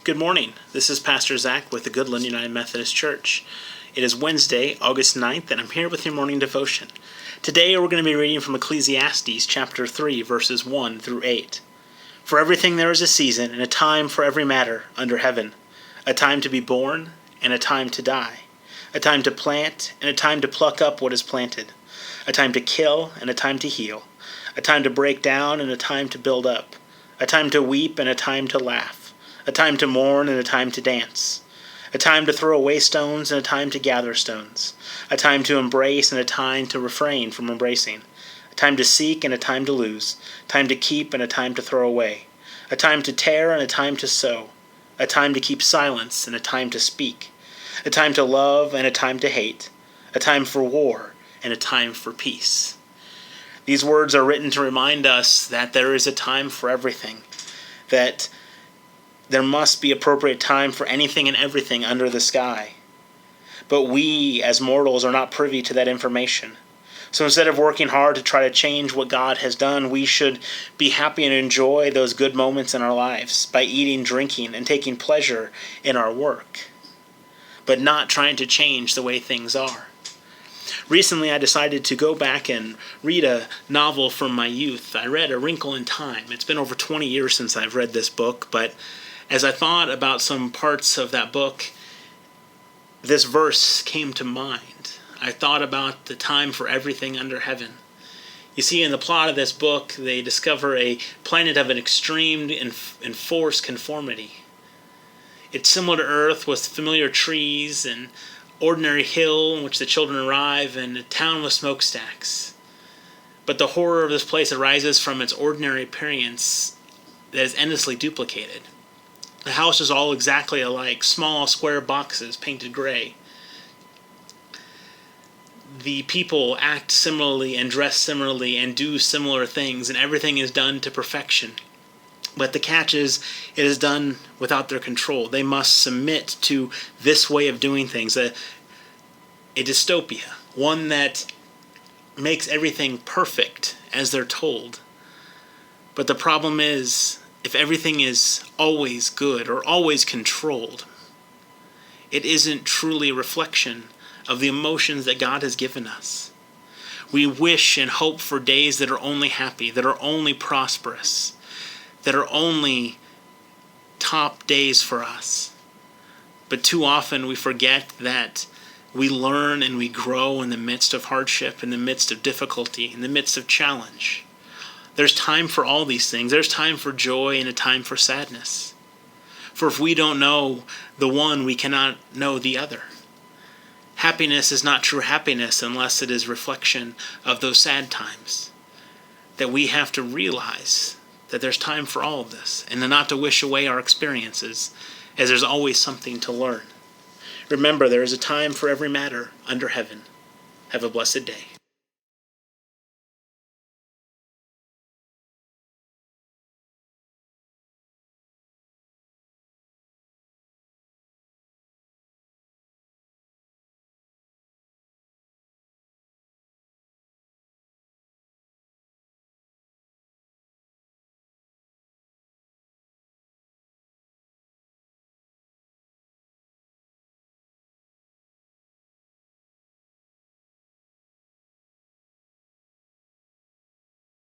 Good morning. This is Pastor Zach with the Goodland United Methodist Church. It is Wednesday, August 9th, and I'm here with your morning devotion. Today we're going to be reading from Ecclesiastes chapter 3, verses 1 through 8. For everything there is a season and a time for every matter under heaven, a time to be born and a time to die, a time to plant and a time to pluck up what is planted, a time to kill and a time to heal, a time to break down and a time to build up, a time to weep and a time to laugh, a time to mourn and a time to dance, a time to throw away stones and a time to gather stones, a time to embrace and a time to refrain from embracing, a time to seek and a time to lose, a time to keep and a time to throw away, a time to tear and a time to sow, a time to keep silence and a time to speak, a time to love and a time to hate, a time for war and a time for peace. These words are written to remind us that there is a time for everything, that there must be appropriate time for anything and everything under the sky. But we, as mortals, are not privy to that information. So instead of working hard to try to change what God has done, we should be happy and enjoy those good moments in our lives by eating, drinking, and taking pleasure in our work, but not trying to change the way things are. Recently, I decided to go back and read a novel from my youth. I read A Wrinkle in Time. It's been over 20 years since I've read this book, but as I thought about some parts of that book, this verse came to mind. I thought about the time for everything under heaven. You see, in the plot of this book, they discover a planet of an extreme enforced conformity. It's similar to Earth, with familiar trees, and ordinary hill in which the children arrive, and a town with smokestacks. But the horror of this place arises from its ordinary appearance that is endlessly duplicated. The house is all exactly alike, small square boxes painted gray. The people act similarly and dress similarly and do similar things, and everything is done to perfection. But the catch is, it is done without their control. They must submit to this way of doing things, a dystopia, one that makes everything perfect as they're told. But the problem is, if everything is always good or always controlled, it isn't truly a reflection of the emotions that God has given us. We wish and hope for days that are only happy, that are only prosperous, that are only top days for us. But too often we forget that we learn and we grow in the midst of hardship, in the midst of difficulty, in the midst of challenge. There's time for all these things. There's time for joy and a time for sadness. For if we don't know the one, we cannot know the other. Happiness is not true happiness unless it is reflection of those sad times. That we have to realize that there's time for all of this, and not to wish away our experiences, as there's always something to learn. Remember, there is a time for every matter under heaven. Have a blessed day.